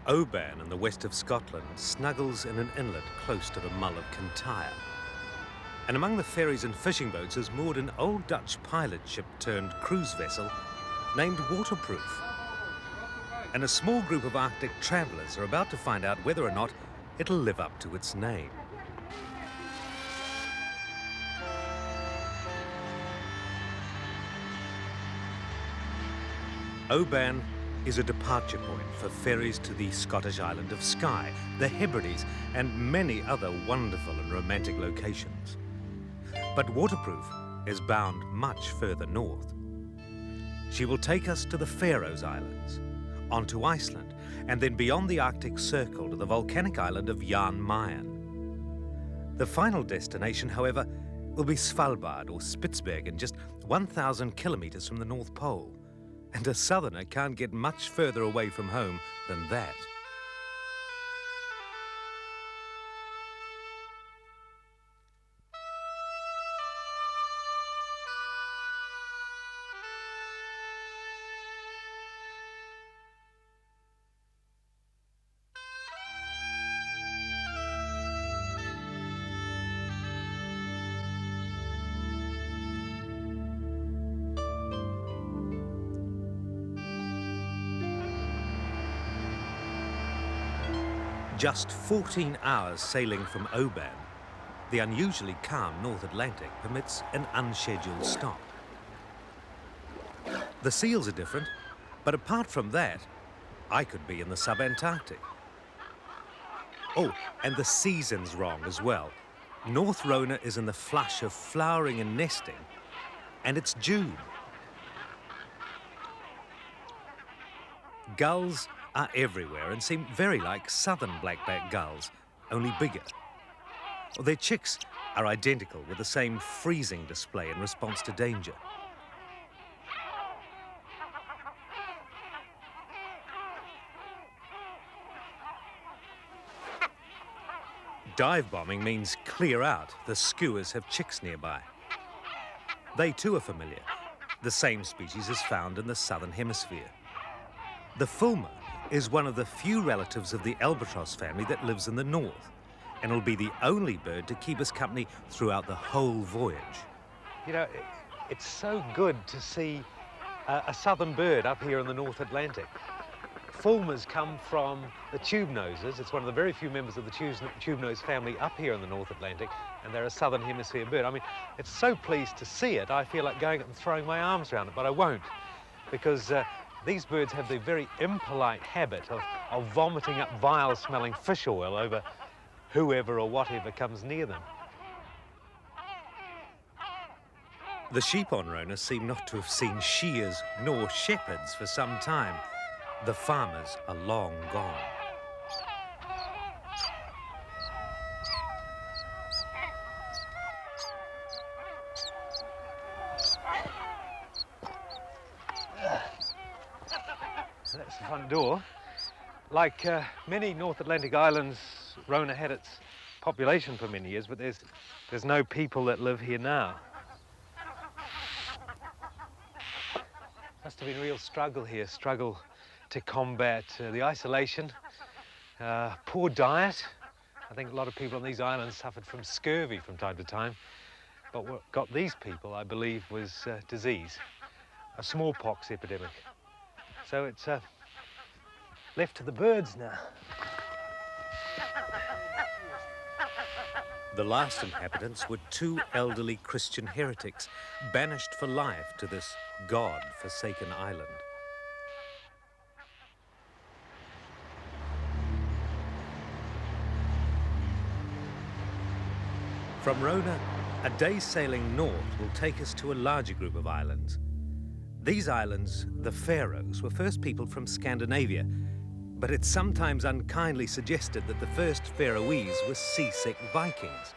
Oban in the west of Scotland snuggles in an inlet close to the Mull of Kintyre. And among the ferries and fishing boats is moored an old Dutch pilot ship turned cruise vessel named Waterproof. And a small group of Arctic travellers are about to find out whether or not it'll live up to its name. Oban is a departure point for ferries to the Scottish island of Skye, the Hebrides, and many other wonderful and romantic locations. But Waterproof is bound much further north. She will take us to the Faroes Islands, on to Iceland, and then beyond the Arctic Circle to the volcanic island of Jan Meyen. The final destination, however, will be Svalbard or Spitzbergen, just 1,000 kilometres from the North Pole. And a southerner can't get much further away from home than that. Just 14 hours sailing from Oban, the unusually calm North Atlantic permits an unscheduled stop. The seals are different, but apart from that, I could be in the sub-Antarctic. Oh, and the season's wrong as well. North Rona is in the flush of flowering and nesting, and it's June. Gulls are everywhere and seem very like southern blackback gulls, only bigger. Their chicks are identical with the same freezing display in response to danger. Dive bombing means clear out. The skuas have chicks nearby. They too are familiar. The same species is found in the southern hemisphere. The fulmar is one of the few relatives of the albatross family that lives in the north, and will be the only bird to keep us company throughout the whole voyage. You know, it's so good to see a southern bird up here in the North Atlantic. Fulmars come from the tube noses. It's one of the very few members of the tube nose family up here in the North Atlantic, and they're a southern hemisphere bird. I mean, it's so pleased to see it, I feel like going up and throwing my arms around it, but I won't, because these birds have the very impolite habit of vomiting up vile-smelling fish oil over whoever or whatever comes near them. The sheep on Rona seem not to have seen shears nor shepherds for some time. The farmers are long gone. That's the front door. Like many North Atlantic islands, Rona had its population for many years, but there's no people that live here now. Must have been a real struggle here, struggle to combat the isolation, poor diet. I think a lot of people on these islands suffered from scurvy from time to time, but what got these people, I believe, was disease, a smallpox epidemic. So it's left to the birds now. The last inhabitants were two elderly Christian heretics, banished for life to this God-forsaken island. From Rona, a day's sailing north will take us to a larger group of islands. These islands, the Faroes, were first peopled from Scandinavia, but it's sometimes unkindly suggested that the first Faroese were seasick Vikings.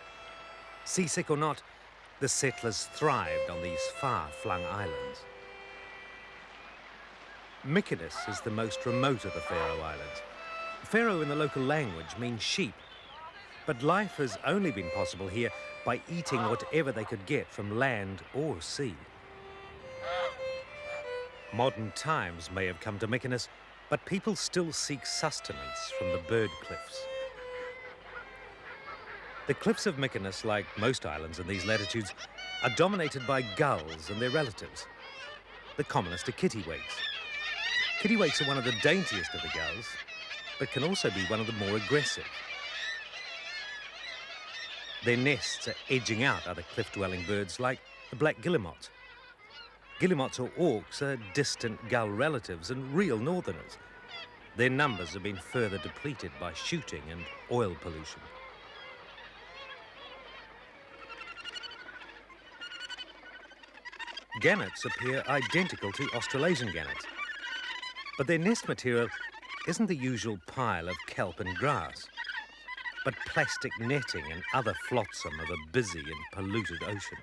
Seasick or not, the settlers thrived on these far-flung islands. Mykonos is the most remote of the Faroe Islands. Faroe in the local language means sheep, but life has only been possible here by eating whatever they could get from land or sea. Modern times may have come to Mykonos, but people still seek sustenance from the bird cliffs. The cliffs of Mykonos, like most islands in these latitudes, are dominated by gulls and their relatives. The commonest are kittiwakes. Kittiwakes are one of the daintiest of the gulls, but can also be one of the more aggressive. Their nests are edging out other cliff-dwelling birds like the black guillemots. Guillemots or Orcs are distant gull relatives and real northerners. Their numbers have been further depleted by shooting and oil pollution. Gannets appear identical to Australasian gannets, but their nest material isn't the usual pile of kelp and grass, but plastic netting and other flotsam of a busy and polluted ocean.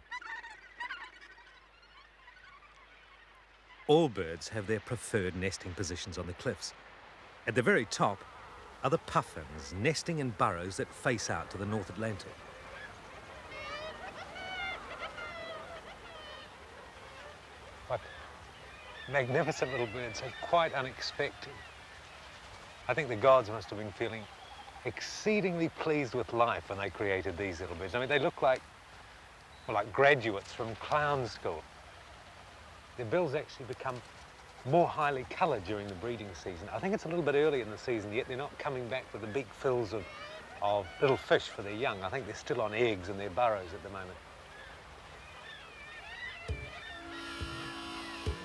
All birds have their preferred nesting positions on the cliffs. At the very top are the puffins, nesting in burrows that face out to the North Atlantic. What magnificent little birds, and quite unexpected. I think the gods must have been feeling exceedingly pleased with life when they created these little birds. I mean, they look like, well, like graduates from clown school. Their bills actually become more highly coloured during the breeding season. I think it's a little bit early in the season, yet they're not coming back with the big fills of little fish for their young. I think they're still on eggs in their burrows at the moment.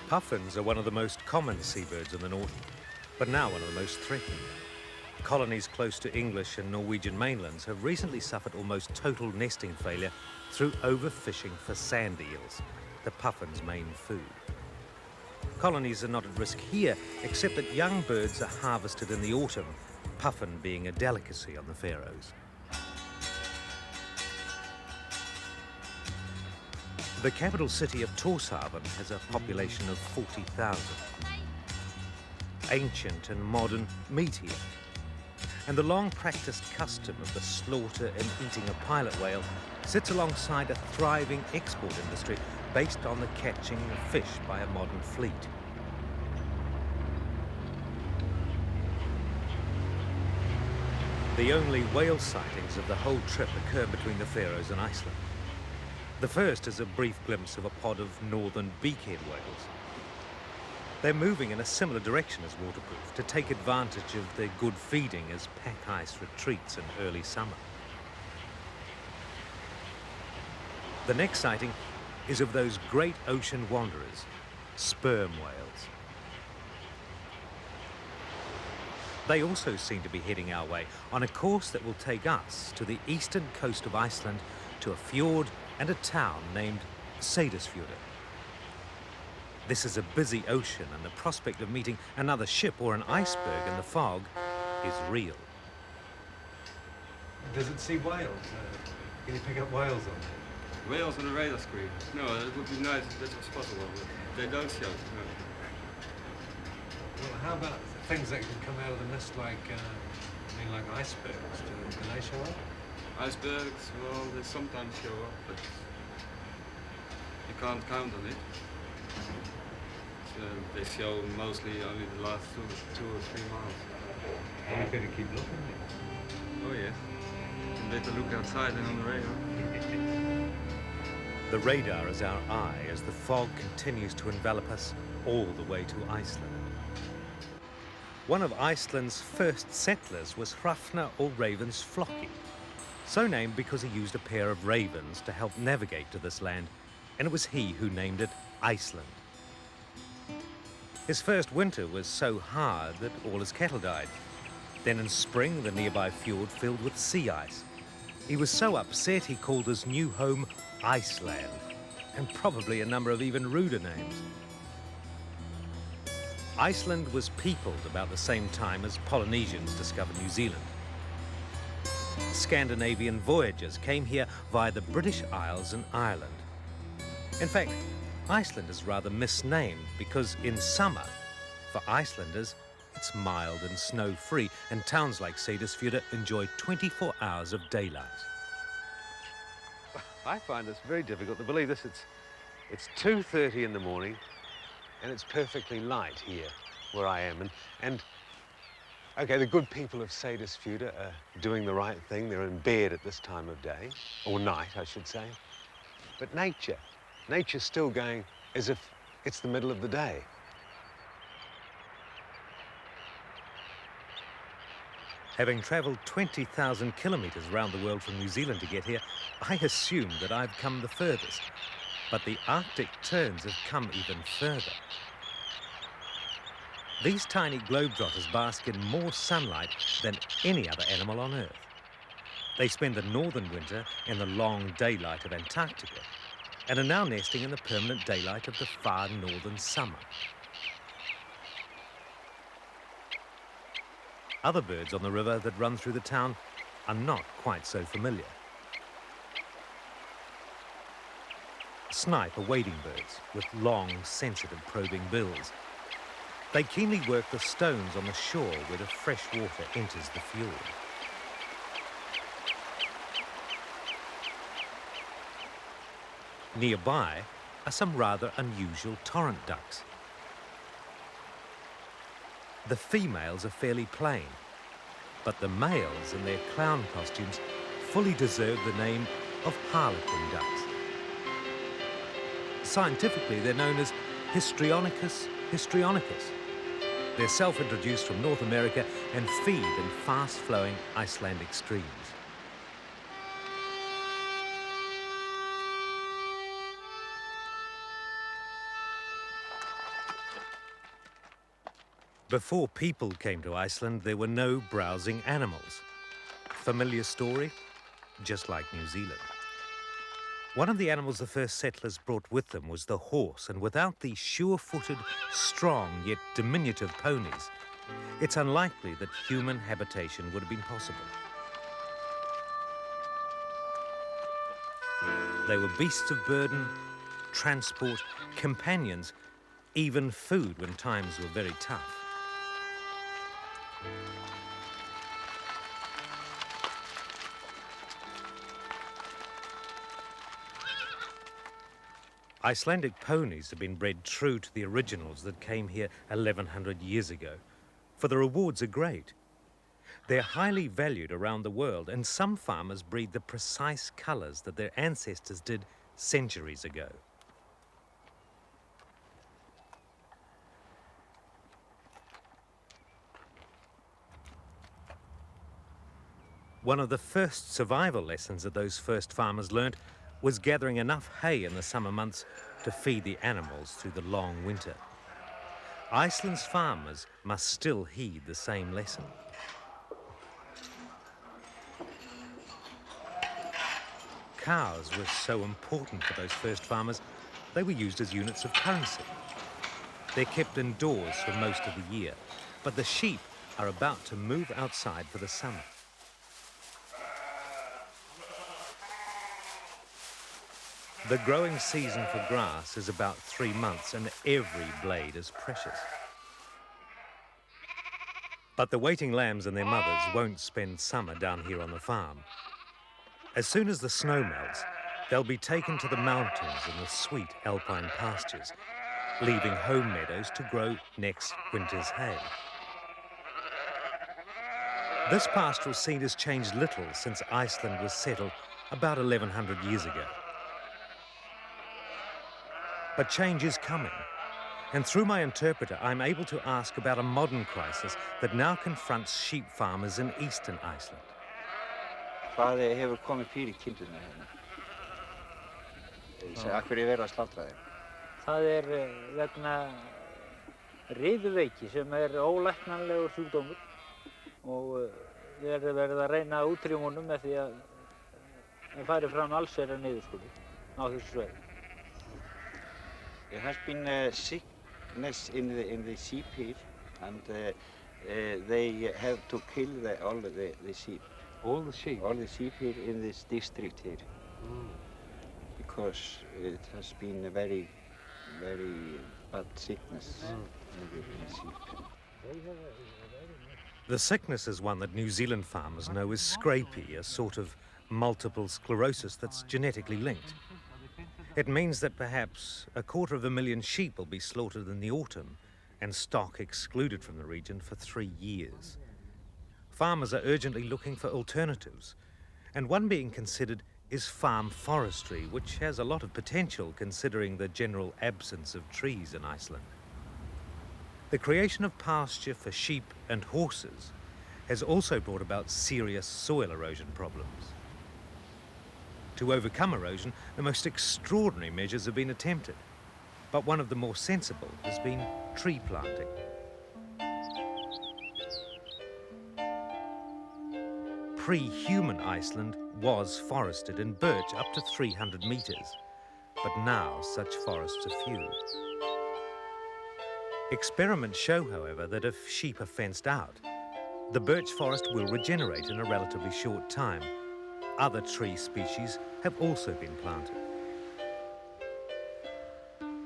Puffins are one of the most common seabirds in the north, but now one of the most threatened. Colonies close to English and Norwegian mainlands have recently suffered almost total nesting failure through overfishing for sand eels, the puffin's main food. Colonies are not at risk here, except that young birds are harvested in the autumn, puffin being a delicacy on the Faroes. The capital city of Tórshavn has a population of 40,000. Ancient and modern meat here. And the long-practiced custom of the slaughter and eating of pilot whale sits alongside a thriving export industry based on the catching of fish by a modern fleet. The only whale sightings of the whole trip occur between the Faroes and Iceland. The first is a brief glimpse of a pod of northern beakhead whales. They're moving in a similar direction as Waterproof to take advantage of their good feeding as pack ice retreats in early summer. The next sighting is of those great ocean wanderers, sperm whales. They also seem to be heading our way on a course that will take us to the eastern coast of Iceland to a fjord and a town named Seyðisfjörður. This is a busy ocean, and the prospect of meeting another ship or an iceberg in the fog is real. Does it see whales? Can you pick up whales on there? Whales on the radar screen? No, it would be nice if that was possible, but they don't show. No. Well, how about things that can come out of the mist like icebergs? Do they show up? Icebergs, well, they sometimes show up, but you can't count on it. So they show mostly only the last two or 3 miles. Well, you better keep looking then. Oh yes. And better look outside than on the radar. The radar is our eye as the fog continues to envelop us all the way to Iceland. One of Iceland's first settlers was Hrafna or Ravens Flokki, so named because he used a pair of ravens to help navigate to this land, and it was he who named it Iceland. His first winter was so hard that all his cattle died. Then in spring, the nearby fjord filled with sea ice. He was so upset he called his new home Iceland, and probably a number of even ruder names. Iceland was peopled about the same time as Polynesians discovered New Zealand. Scandinavian voyagers came here via the British Isles and Ireland. In fact, Iceland is rather misnamed because in summer, for Icelanders, it's mild and snow-free, and towns like Seyðisfjörður enjoy 24 hours of daylight. I find this very difficult to believe this. It's 2:30 in the morning, and it's perfectly light here where I am. And okay, the good people of Sadisfuda are doing the right thing. They're in bed at this time of day, or night, I should say. But nature's still going as if it's the middle of the day. Having travelled 20,000 kilometres around the world from New Zealand to get here, I assumed that I've come the furthest. But the Arctic terns have come even further. These tiny globetrotters bask in more sunlight than any other animal on Earth. They spend the northern winter in the long daylight of Antarctica and are now nesting in the permanent daylight of the far northern summer. Other birds on the river that run through the town are not quite so familiar. Snipe are wading birds with long, sensitive, probing bills. They keenly work the stones on the shore where the fresh water enters the fjord. Nearby are some rather unusual torrent ducks. The females are fairly plain, but the males in their clown costumes fully deserve the name of harlequin ducks. Scientifically, they're known as Histrionicus histrionicus. They're self-introduced from North America and feed in fast-flowing Icelandic streams. Before people came to Iceland, there were no browsing animals. Familiar story? Just like New Zealand. One of the animals the first settlers brought with them was the horse, and without the sure-footed, strong yet diminutive ponies, it's unlikely that human habitation would have been possible. They were beasts of burden, transport, companions, even food when times were very tough. Icelandic ponies have been bred true to the originals that came here 1,100 years ago, for the rewards are great. They're highly valued around the world, and some farmers breed the precise colours that their ancestors did centuries ago. One of the first survival lessons that those first farmers learnt was gathering enough hay in the summer months to feed the animals through the long winter. Iceland's farmers must still heed the same lesson. Cows were so important for those first farmers, they were used as units of currency. They're kept indoors for most of the year, but the sheep are about to move outside for the summer. The growing season for grass is about 3 months, and every blade is precious. But the waiting lambs and their mothers won't spend summer down here on the farm. As soon as the snow melts, they'll be taken to the mountains and the sweet alpine pastures, leaving home meadows to grow next winter's hay. This pastoral scene has changed little since Iceland was settled about 1,100 years ago. But change is coming, and through my interpreter, I'm able to ask about a modern crisis that now confronts sheep farmers in eastern Iceland. Hvað hefur komið fyrir kindurnar hérna? Af hverju verið að slátra þeim? Það vegna riðuveiki sem ólæknanlegur sjúkdómur og verið að reyna að útrýma honum með því að fari fram allsherjar niðurskurður á þessu svæði. There has been sickness in the sheep here, and they have to kill all the sheep. All the sheep? All the sheep here in this district here. Because it has been a very, very bad sickness in the sheep. The sickness is one that New Zealand farmers know as scrapie, a sort of multiple sclerosis that's genetically linked. It means that perhaps 250,000 sheep will be slaughtered in the autumn and stock excluded from the region for 3 years. Farmers are urgently looking for alternatives, and one being considered is farm forestry, which has a lot of potential considering the general absence of trees in Iceland. The creation of pasture for sheep and horses has also brought about serious soil erosion problems. To overcome erosion, the most extraordinary measures have been attempted, but one of the more sensible has been tree planting. Pre-human Iceland was forested in birch up to 300 meters, but now such forests are few. Experiments show, however, that if sheep are fenced out, the birch forest will regenerate in a relatively short time. Other tree species have also been planted.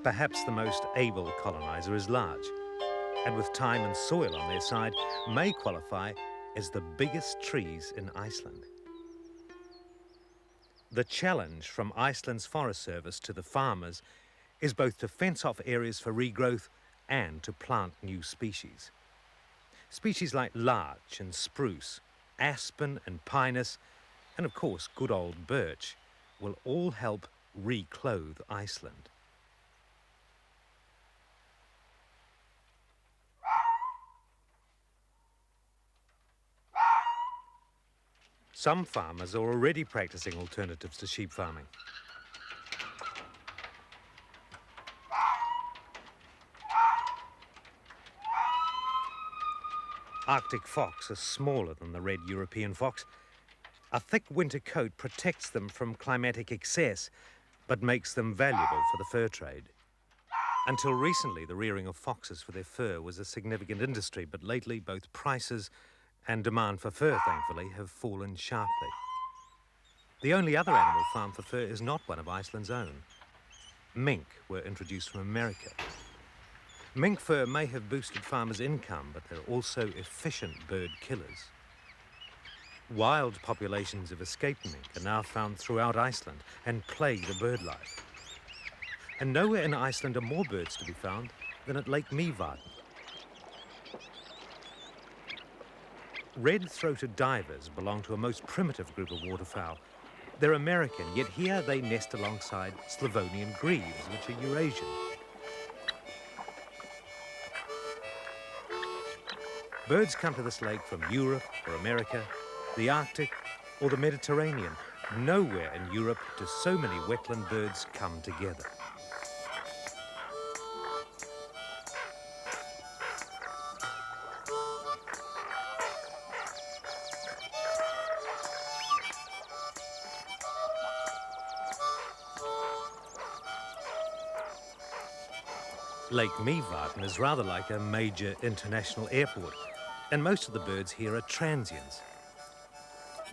Perhaps the most able colonizer is large, and with time and soil on their side, may qualify as the biggest trees in Iceland. The challenge from Iceland's Forest Service to the farmers is both to fence off areas for regrowth and to plant new species. Species like larch and spruce, aspen and pinus, and of course good old birch, will all help reclothe Iceland. Some farmers are already practicing alternatives to sheep farming. Arctic fox are smaller than the red European fox. A thick winter coat protects them from climatic excess, but makes them valuable for the fur trade. Until recently, the rearing of foxes for their fur was a significant industry, but lately both prices and demand for fur, thankfully, have fallen sharply. The only other animal farm for fur is not one of Iceland's own. Mink were introduced from America. Mink fur may have boosted farmers' income, but they're also efficient bird killers. Wild populations of escaped mink are now found throughout Iceland and plague the bird life. And nowhere in Iceland are more birds to be found than at Lake Mývatn. Red-throated divers belong to a most primitive group of waterfowl. They're American, yet here they nest alongside Slavonian grebes, which are Eurasian. Birds come to this lake from Europe or America, the Arctic or the Mediterranean. Nowhere in Europe do so many wetland birds come together. Lake Mývatn is rather like a major international airport, and most of the birds here are transients.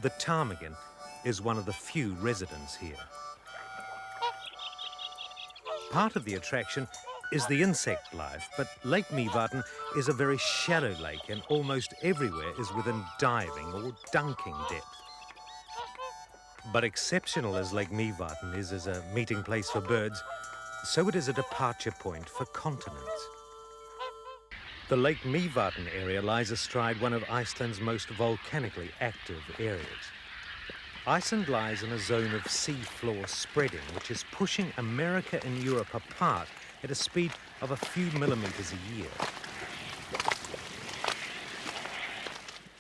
The ptarmigan is one of the few residents here. Part of the attraction is the insect life, but Lake Mývatn is a very shallow lake, and almost everywhere is within diving or dunking depth. But exceptional as Lake Mývatn is as a meeting place for birds, so it is a departure point for continents. The Lake Mývatn area lies astride one of Iceland's most volcanically active areas. Iceland lies in a zone of seafloor spreading, which is pushing America and Europe apart at a speed of a few millimeters a year.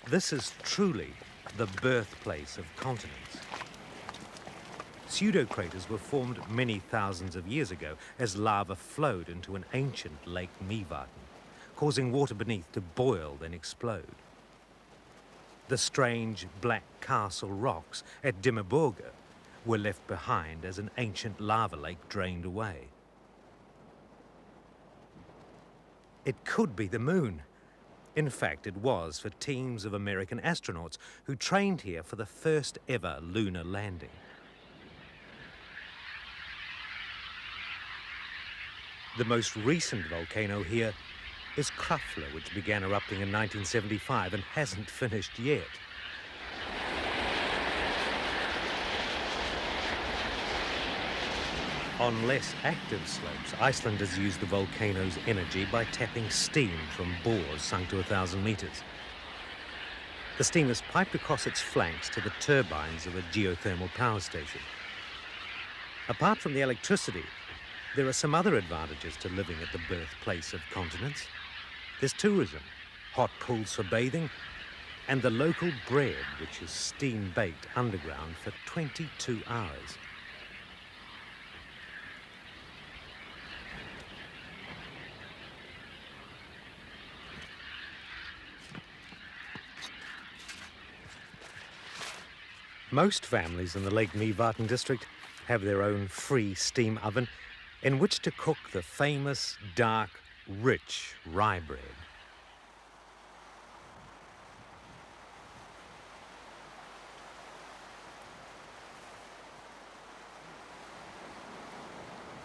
This is truly the birthplace of continents. Pseudocraters were formed many thousands of years ago as lava flowed into an ancient Lake Mývatn, causing water beneath to boil then explode. The strange black castle rocks at Dimmuborga were left behind as an ancient lava lake drained away. It could be the moon. In fact, it was for teams of American astronauts who trained here for the first ever lunar landing. The most recent volcano here is Krafla, which began erupting in 1975 and hasn't finished yet. On less active slopes, Icelanders use the volcano's energy by tapping steam from bores sunk to 1,000 meters. The steam is piped across its flanks to the turbines of a geothermal power station. Apart from the electricity, there are some other advantages to living at the birthplace of continents. There's tourism, hot pools for bathing, and the local bread, which is steam-baked underground for 22 hours. Most families in the Lake Mývatn district have their own free steam oven in which to cook the famous, dark, rich rye bread.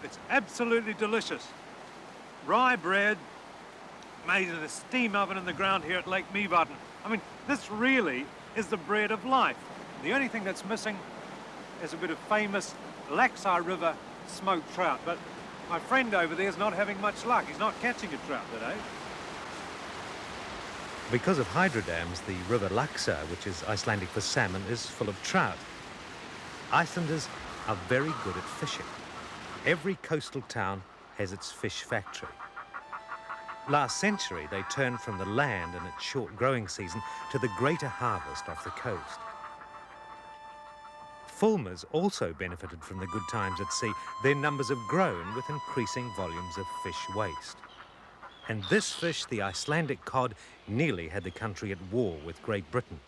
It's absolutely delicious. Rye bread made in a steam oven in the ground here at Lake Mývatn. I mean, this really is the bread of life. The only thing that's missing is a bit of famous Laxar River smoked trout, but my friend over there is not having much luck. He's not catching a trout today. Because of hydrodams, the river Laxar, which is Icelandic for salmon, is full of trout. Icelanders are very good at fishing. Every coastal town has its fish factory. Last century, they turned from the land in its short growing season to the greater harvest off the coast. Fulmars also benefited from the good times at sea. Their numbers have grown with increasing volumes of fish waste. And this fish, the Icelandic cod, nearly had the country at war with Great Britain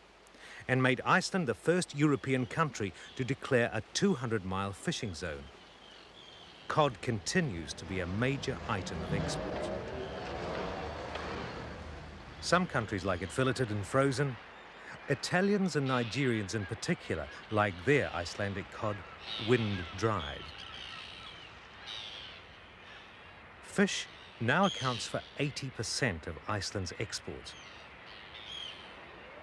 and made Iceland the first European country to declare a 200-mile fishing zone. Cod continues to be a major item of export. Some countries like it filleted and frozen. Italians and Nigerians in particular like their Icelandic cod wind-dried. Fish now accounts for 80% of Iceland's exports.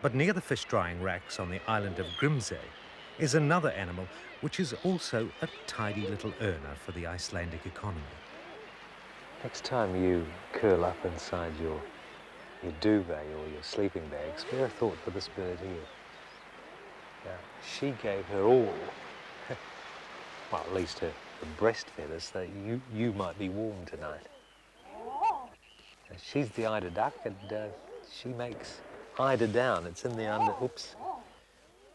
But near the fish drying racks on the island of Grimsey is another animal which is also a tidy little earner for the Icelandic economy. Next time you curl up inside your duvet or your sleeping bag, spare a thought for this bird here. Now, she gave her all, well, at least her breast feathers, so you might be warm tonight. Now, she's the eider duck, and she makes eider down. It's in the oops.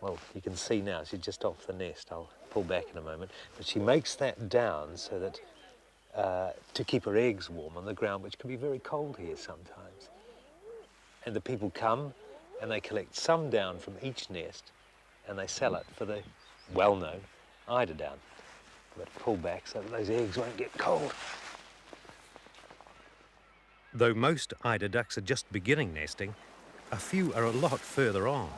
Well, you can see now, she's just off the nest. I'll pull back in a moment. But she makes that down so that, to keep her eggs warm on the ground, which can be very cold here sometimes. And the people come and they collect some down from each nest and they sell it for the well-known eider down. But pull back so that those eggs won't get cold. Though most eider ducks are just beginning nesting, a few are a lot further on.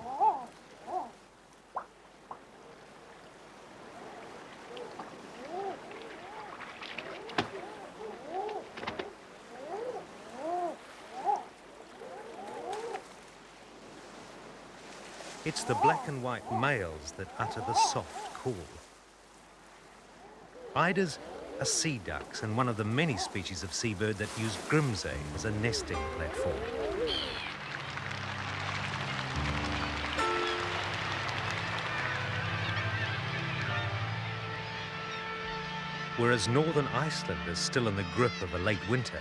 It's the black and white males that utter the soft call. Eiders are sea ducks and one of the many species of seabird that use Grimsey as a nesting platform. Whereas northern Iceland is still in the grip of a late winter,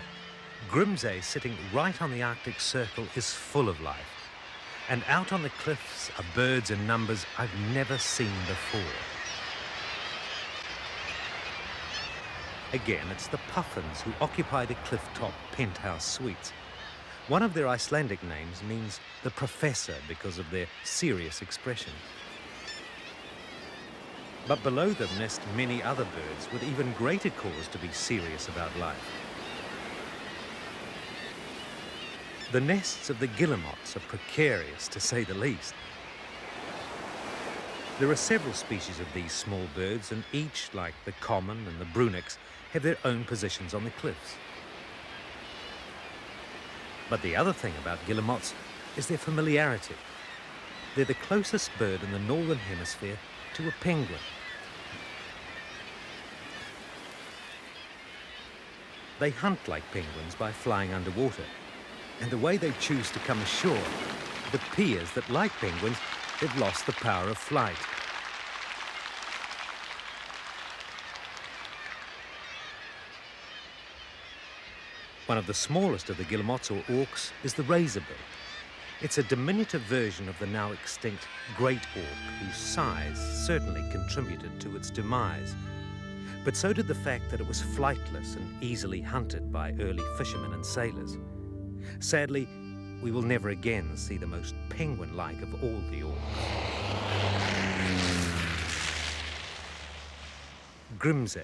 Grimsey, sitting right on the Arctic Circle, is full of life. And out on the cliffs are birds in numbers I've never seen before. Again, it's the puffins who occupy the cliff-top penthouse suites. One of their Icelandic names means the professor because of their serious expression. But below them nest many other birds with even greater cause to be serious about life. The nests of the guillemots are precarious, to say the least. There are several species of these small birds, and each, like the common and the brunix, have their own positions on the cliffs. But the other thing about guillemots is their familiarity. They're the closest bird in the northern hemisphere to a penguin. They hunt like penguins by flying underwater. And the way they choose to come ashore, it appears that, like penguins, they've lost the power of flight. One of the smallest of the guillemots, or orcs, is the razorbill. It's a diminutive version of the now extinct great orc, whose size certainly contributed to its demise. But so did the fact that it was flightless and easily hunted by early fishermen and sailors. Sadly, we will never again see the most penguin-like of all the orcs. Grimsey.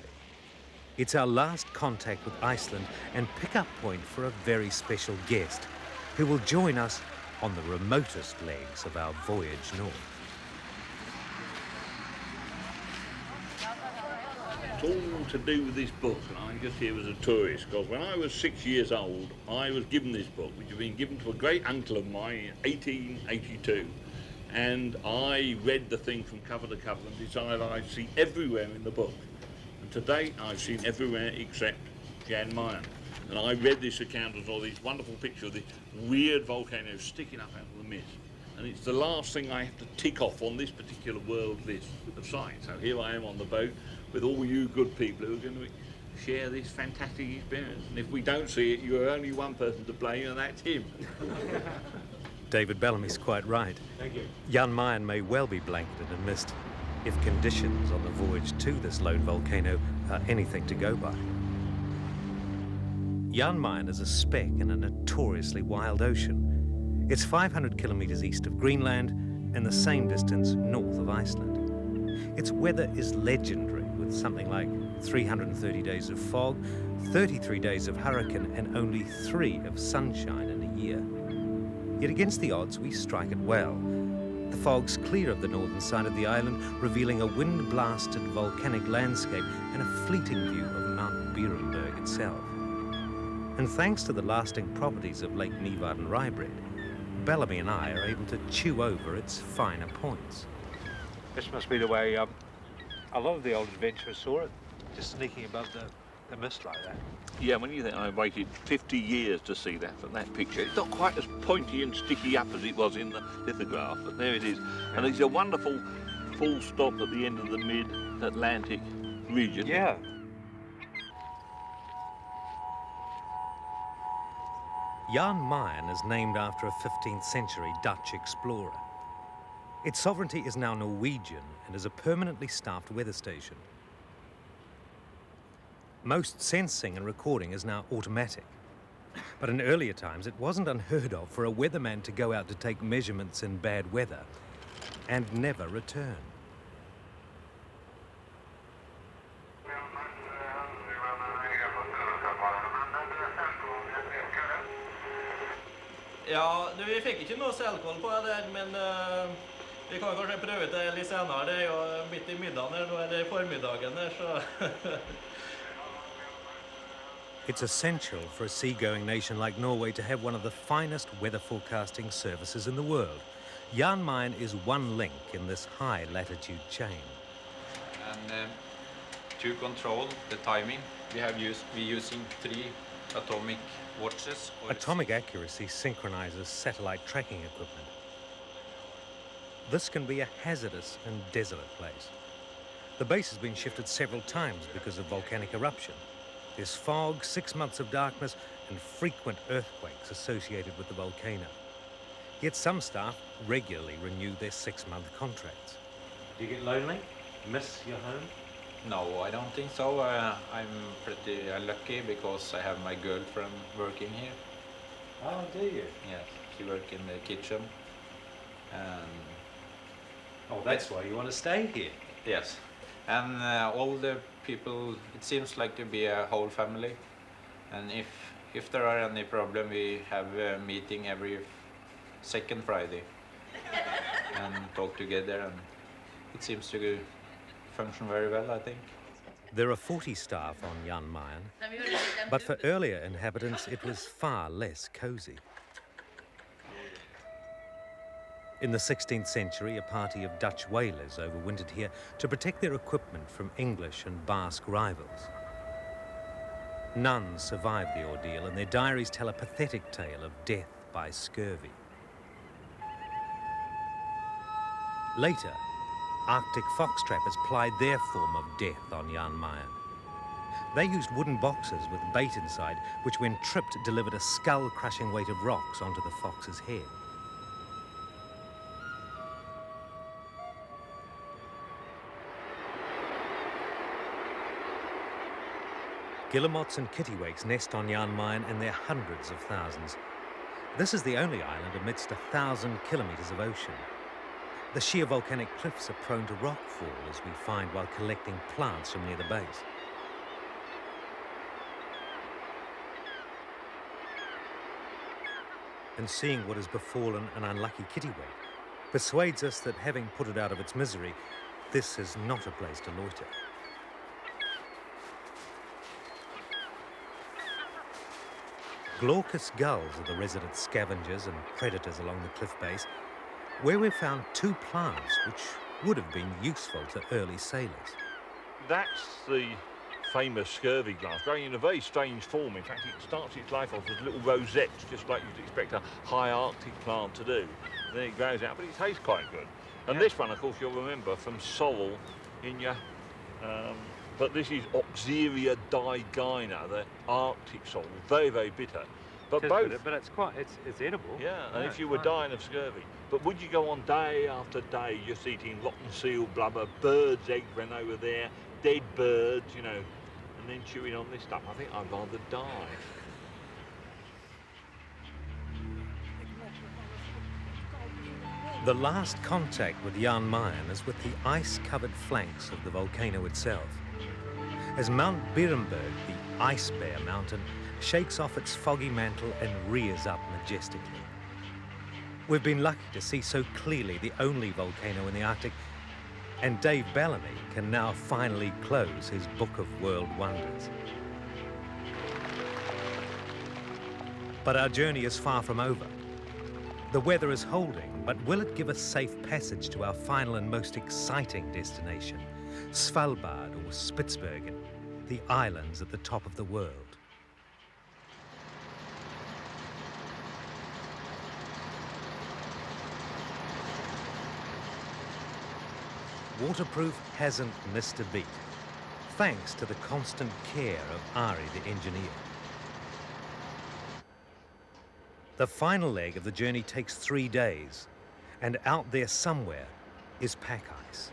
It's our last contact with Iceland and pick-up point for a very special guest who will join us on the remotest legs of our voyage north. It's all to do with this book, and I'm just here as a tourist, because when I was 6 years old, I was given this book, which had been given to a great uncle of mine in 1882, and I read the thing from cover to cover and decided I'd see everywhere in the book. And to date, I've seen everywhere except Jan Meyen. And I read this account of all these wonderful pictures of the weird volcanoes sticking up out of the mist. And it's the last thing I have to tick off on this particular world list of sites. So here I am on the boat with all you good people who are going to share this fantastic experience. And if we don't see it, you're only one person to blame, and that's him. David Bellamy's quite right. Thank you. Jan Meyen may well be blanketed in mist if conditions on the voyage to this lone volcano are anything to go by. Jan Meyen is a speck in a notoriously wild ocean. It's 500 kilometers east of Greenland and the same distance north of Iceland. Its weather is legendary, with something like 330 days of fog, 33 days of hurricane, and only 3 of sunshine in a year. Yet against the odds, we strike it well. The fog's clear of the northern side of the island, revealing a wind-blasted volcanic landscape and a fleeting view of Mount Berenberg itself. And thanks to the lasting properties of Lake Nevad and Rybred, Bellamy and I are able to chew over its finer points. This must be the way a lot of the old adventurers saw it, just sneaking above the mist like that. Yeah, when you think I waited 50 years to see that from that picture, it's not quite as pointy and sticky up as it was in the lithograph, but there it is. And it's a wonderful full stop at the end of the mid-Atlantic region. Yeah. Jan Meyen is named after a 15th century Dutch explorer. Its sovereignty is now Norwegian and is a permanently staffed weather station. Most sensing and recording is now automatic. But in earlier times, it wasn't unheard of for a weatherman to go out to take measurements in bad weather and never return. Ja, vi fikk ikke noe selvkoll på det der, men vi kan kanskje prøve det litt senere. Det er jo midt i middagen her, nå er det formiddagen her, så... It's essential for a seagoing nation like Norway to have one of the finest weather forecasting services in the world. Jan Meyen is one link in this high latitude chain. And to control the timing, we're using 3 atomic watches. Atomic accuracy synchronizes satellite tracking equipment. This can be a hazardous and desolate place. The base has been shifted several times because of volcanic eruption. There's fog, 6 months of darkness, and frequent earthquakes associated with the volcano. Yet some staff regularly renew their 6-month contracts. Do you get lonely? Miss your home? No, I don't think so. I'm pretty lucky because I have my girlfriend working here. Oh, do you? Yes, she works in the kitchen. Oh, that's why you want to stay here. Yes, and all the people, it seems like to be a whole family. And if there are any problem, we have a meeting every second Friday and talk together, and it seems to function very well, I think. There are 40 staff on Jan Meyen, but for earlier inhabitants it was far less cosy. In the 16th century, a party of Dutch whalers overwintered here to protect their equipment from English and Basque rivals. None survived the ordeal, and their diaries tell a pathetic tale of death by scurvy. Later, Arctic fox trappers plied their form of death on Jan Meyen. They used wooden boxes with bait inside, which when tripped delivered a skull-crushing weight of rocks onto the fox's head. Guillemots and kittiwakes nest on Jan Meyen in their hundreds of thousands. This is the only island amidst 1,000 kilometres of ocean. The sheer volcanic cliffs are prone to rockfall, as we find while collecting plants from near the base. And seeing what has befallen an unlucky kittiwake persuades us that, having put it out of its misery, this is not a place to loiter. Glaucous gulls are the resident scavengers and predators along the cliff base, where we've found 2 plants which would have been useful to early sailors. That's the famous scurvy glass, growing in a very strange form. In fact, it starts its life off as little rosettes, just like you'd expect a high Arctic plant to do. Then it grows out, but it tastes quite good. And this one, of course, you'll remember from sorrel in your... but this is Oxyria digina, the Arctic sorrel, very, very bitter. But both... But it's edible. Yeah, and if you were dying of scurvy. But would you go on day after day just eating rotten seal blubber, birds' eggs when they were there, dead birds, you know, and then chewing on this stuff? I think I'd rather die. The last contact with Jan Meyen is with the ice-covered flanks of the volcano itself. As Mount Berenberg, the Ice Bear Mountain, shakes off its foggy mantle and rears up majestically. We've been lucky to see so clearly the only volcano in the Arctic, and Dave Bellamy can now finally close his book of world wonders. But our journey is far from over. The weather is holding, but will it give us safe passage to our final and most exciting destination, Svalbard or Spitzbergen, the islands at the top of the world? Waterproof hasn't missed a beat, thanks to the constant care of Ari the engineer. The final leg of the journey takes 3 days, and out there somewhere is pack ice.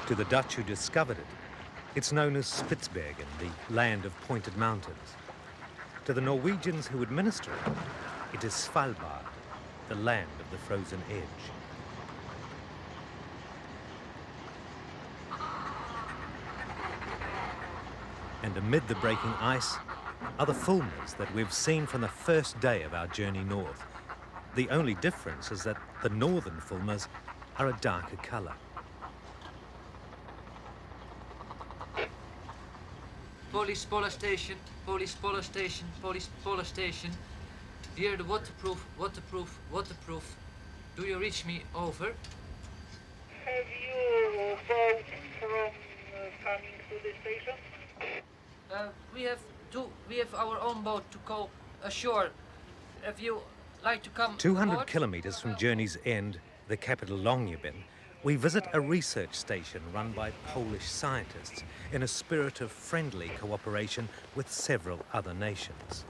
To the Dutch who discovered it, it's known as Spitsbergen, the land of pointed mountains. To the Norwegians who administer it, it is Svalbard, the land of the frozen edge. And amid the breaking ice are the fulmars that we've seen from the first day of our journey north. The only difference is that the northern fulmars are a darker colour. Police polar station, police polar station, police polar station. Dear the waterproof, waterproof, waterproof. Do you reach me? Over. Have you boat from coming to the station? We have our own boat to go ashore. If you like to come 200 aboard, kilometres from Journey's End, the capital Longyearbyen, we visit a research station run by Polish scientists in a spirit of friendly cooperation with several other nations.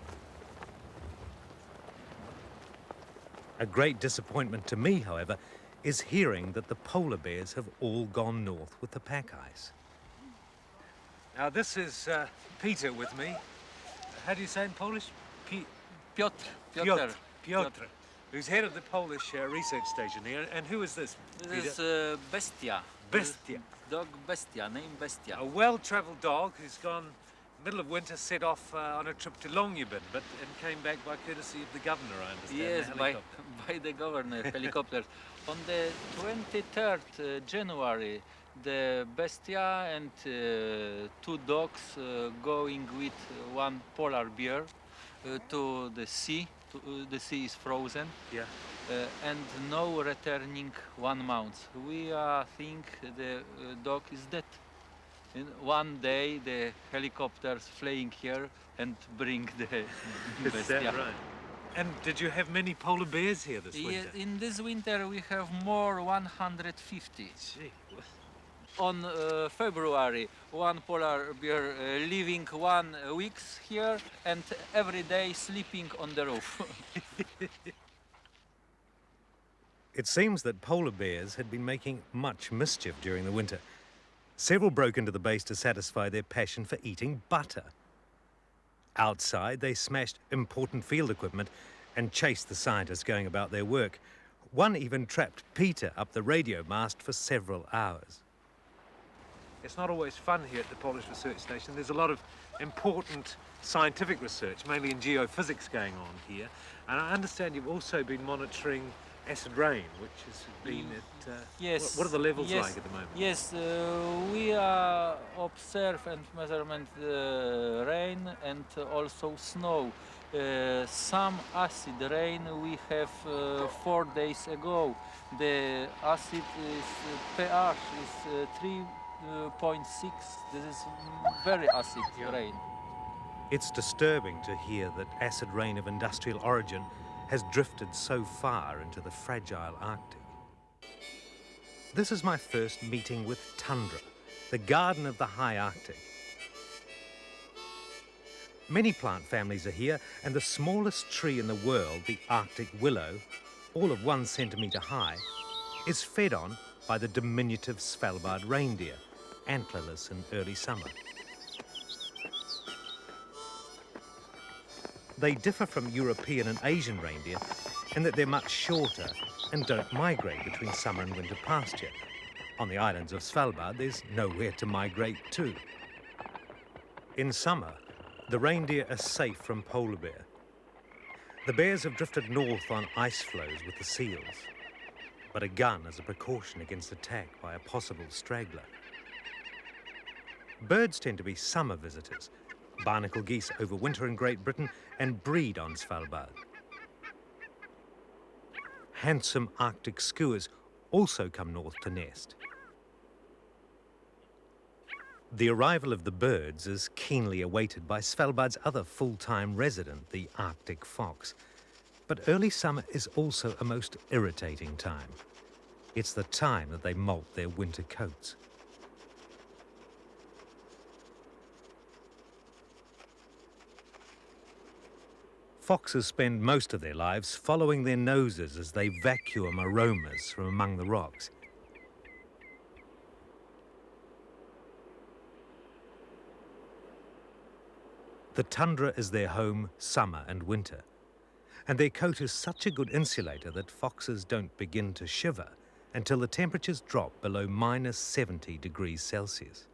A great disappointment to me, however, is hearing that the polar bears have all gone north with the pack ice. Now this is Peter with me. How do you say in Polish? Piotr. Piotr, who's head of the Polish research station here. And who is this? This is Bestia. Bestia. Dog Bestia, name Bestia. A well-travelled dog who's gone middle of winter, set off on a trip to Longyearbyen, and came back by courtesy of the governor, I understand. Yes, the by helicopter. the governor helicopter. On the 23rd January, the bestia and two dogs going with one polar bear to the sea. The sea is frozen. Yeah. And no returning 1 month. We think the dog is dead. In one day, the helicopters flying here and bring the bestia. Is that right? And did you have many polar bears here this winter? In this winter, we have more 150. Gee. On February, one polar bear living 1 week here and every day sleeping on the roof. It seems that polar bears had been making much mischief during the winter. Several broke into the base to satisfy their passion for eating butter. Outside, they smashed important field equipment and chased the scientists going about their work. One even trapped Peter up the radio mast for several hours. It's not always fun here at the Polish Research Station. There's a lot of important scientific research, mainly in geophysics, going on here. And I understand you've also been monitoring acid rain, which has been at... yes. What are the levels like at the moment? Yes, we observe and measurement rain and also snow. Some acid rain we have 4 days ago. The acid pH is 3.6. This is very acid rain. It's disturbing to hear that acid rain of industrial origin has drifted so far into the fragile Arctic. This is my first meeting with tundra, the garden of the high Arctic. Many plant families are here, and the smallest tree in the world, the Arctic willow, all of 1 centimetre high, is fed on by the diminutive Svalbard reindeer, antlerless in early summer. They differ from European and Asian reindeer in that they're much shorter and don't migrate between summer and winter pasture. On the islands of Svalbard, there's nowhere to migrate to. In summer, the reindeer are safe from polar bear. The bears have drifted north on ice floes with the seals, but a gun as a precaution against attack by a possible straggler. Birds tend to be summer visitors. Barnacle geese overwinter in Great Britain and breed on Svalbard. Handsome Arctic skuas also come north to nest. The arrival of the birds is keenly awaited by Svalbard's other full-time resident, the Arctic fox. But early summer is also a most irritating time. It's the time that they molt their winter coats. Foxes spend most of their lives following their noses as they vacuum aromas from among the rocks. The tundra is their home summer and winter, and their coat is such a good insulator that foxes don't begin to shiver until the temperatures drop below -70 degrees Celsius.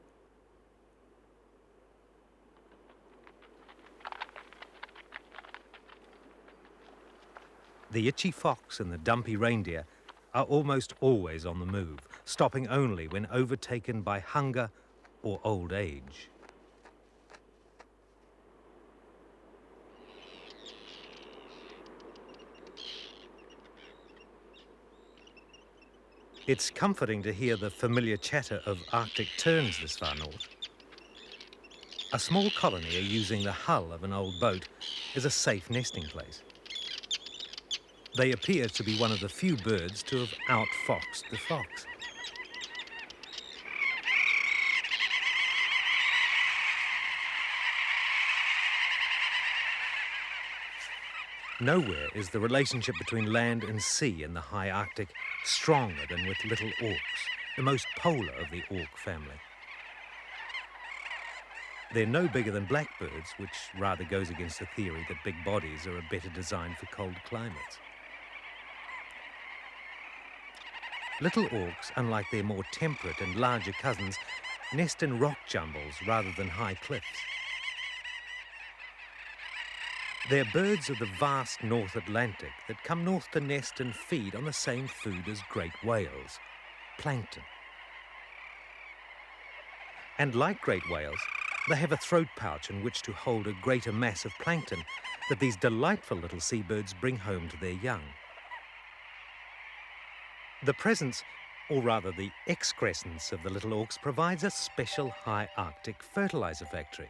The itchy fox and the dumpy reindeer are almost always on the move, stopping only when overtaken by hunger or old age. It's comforting to hear the familiar chatter of Arctic terns this far north. A small colony using the hull of an old boat is a safe nesting place. They appear to be one of the few birds to have outfoxed the fox. Nowhere is the relationship between land and sea in the high Arctic stronger than with little orcs, the most polar of the orc family. They're no bigger than blackbirds, which rather goes against the theory that big bodies are a better design for cold climates. Little orcs, unlike their more temperate and larger cousins, nest in rock jumbles rather than high cliffs. They're birds of the vast North Atlantic that come north to nest and feed on the same food as great whales, plankton. And like great whales, they have a throat pouch in which to hold a greater mass of plankton that these delightful little seabirds bring home to their young. The presence, or rather the excrescence of the little orcs provides a special high Arctic fertilizer factory.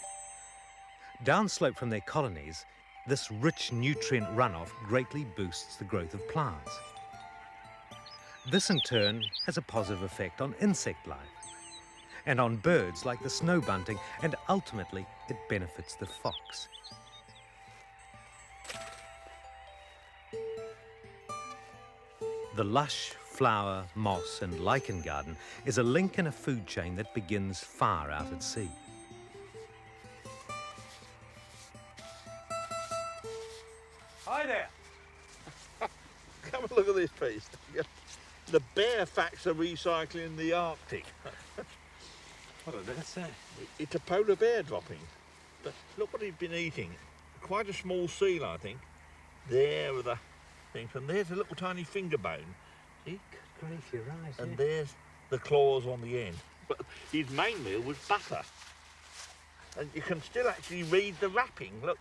Downslope from their colonies, this rich nutrient runoff greatly boosts the growth of plants. This in turn has a positive effect on insect life and on birds like the snow bunting, and ultimately it benefits the fox. The lush flower, moss and lichen garden is a link in a food chain that begins far out at sea. Hi there. Come and look at this piece. The bear facts are recycling in the Arctic. What did that say? It's a polar bear dropping. But look what he's been eating. Quite a small seal, I think. There are the things. And there's a little tiny finger bone. See? Grief, you're right. And there's the claws on the end. But his main meal was butter. And you can still actually read the wrapping. Look,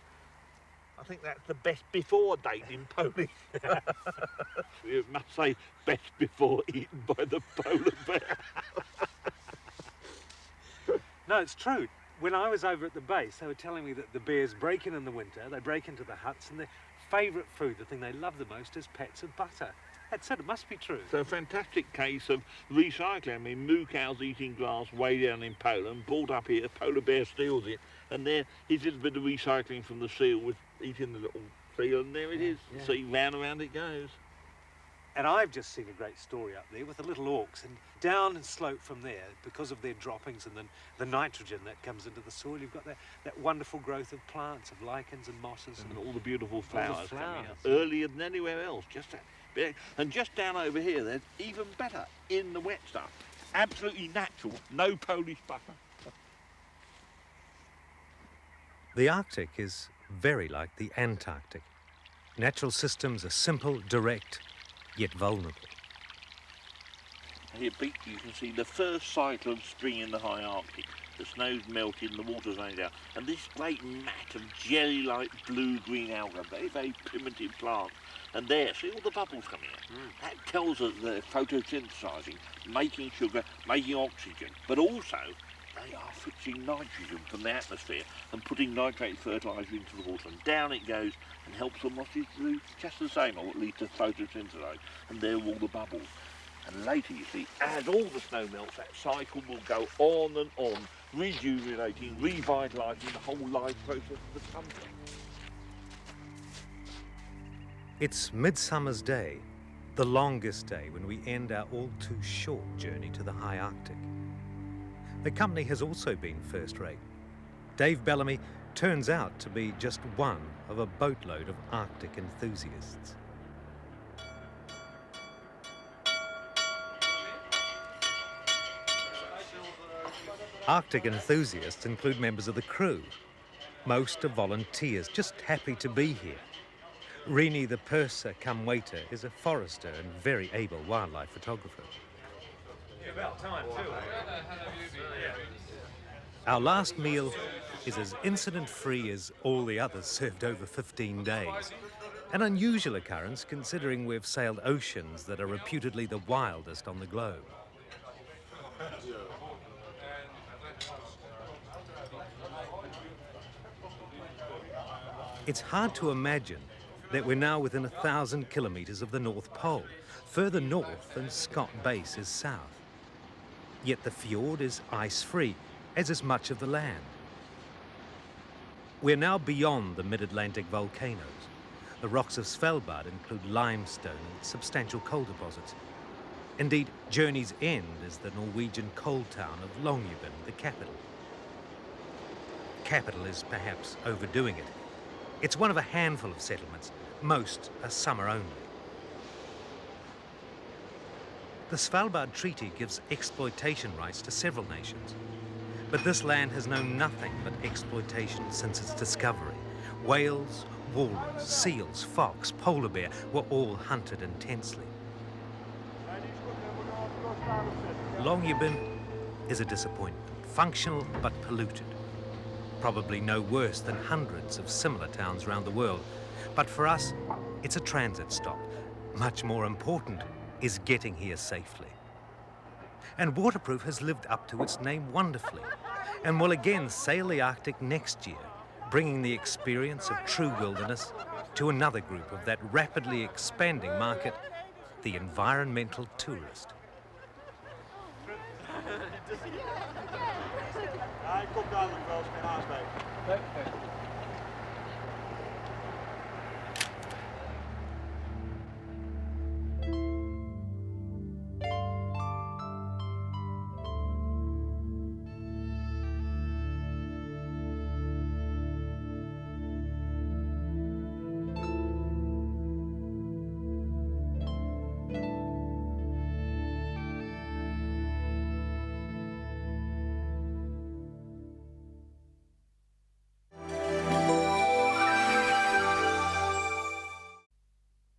I think that's the best before date in Polish. You must say best before eaten by the polar bear. No, it's true. When I was over at the base, they were telling me that the bears break in the winter, they break into the huts, and their favourite food, the thing they love the most, is pats of butter. That said, it must be true. It's a fantastic case of recycling. I mean, moo cows eating grass way down in Poland, brought up here, polar bear steals it, and there he did a bit of recycling from the seal with eating the little seal, and there it is. Yeah. See, round and round it goes. And I've just seen a great story up there with the little orcs, and down and slope from there, because of their droppings and the nitrogen that comes into the soil, you've got that wonderful growth of plants, of lichens and mosses. And all the beautiful flowers, coming flowers. up earlier than anywhere else. And just down over here, there's even better in the wet stuff. Absolutely natural, no Polish butter. The Arctic is very like the Antarctic. Natural systems are simple, direct, yet vulnerable. Here, Pete, you can see the first cycle of spring in the high Arctic. The snow's melted and the water's running down. And this great mat of jelly-like blue-green algae, very, very primitive plant. And there, see all the bubbles coming out? That tells us they're photosynthesising, making sugar, making oxygen. But also, they are fixing nitrogen from the atmosphere and putting nitrate fertiliser into the water. And down it goes and helps the mosses do just the same, or at least to photosynthesise. And there are all the bubbles. And later, you see, as all the snow melts, that cycle will go on and on, rejuvenating, revitalising the whole life process of the country. It's Midsummer's Day, the longest day when we end our all too short journey to the high Arctic. The company has also been first-rate. Dave Bellamy turns out to be just one of a boatload of Arctic enthusiasts. Arctic enthusiasts include members of the crew. Most are volunteers, just happy to be here. Rini the purser cum waiter is a forester and very able wildlife photographer. About time, too. Our last meal is as incident-free as all the others served over 15 days. An unusual occurrence considering we've sailed oceans that are reputedly the wildest on the globe. It's hard to imagine that we're now within 1,000 kilometres of the North Pole, further north than Scott Base is south. Yet the fjord is ice-free, as is much of the land. We're now beyond the mid-Atlantic volcanoes. The rocks of Svalbard include limestone and substantial coal deposits. Indeed, Journey's End is the Norwegian coal town of Longyearbyen, the capital. Capital is perhaps overdoing it. It's one of a handful of settlements. Most are summer only. The Svalbard Treaty gives exploitation rights to several nations. But this land has known nothing but exploitation since its discovery. Whales, Walrus, seals, fox, polar bear were all hunted intensely. Longyearbyen is a disappointment, functional but polluted. Probably no worse than hundreds of similar towns around the world. But for us, it's a transit stop. Much more important is getting here safely. And Waterproof has lived up to its name wonderfully, and will again sail the Arctic next year, bringing the experience of true wilderness to another group of that rapidly expanding market, the environmental tourist. Hij komt dadelijk wel eens geen aanspreken.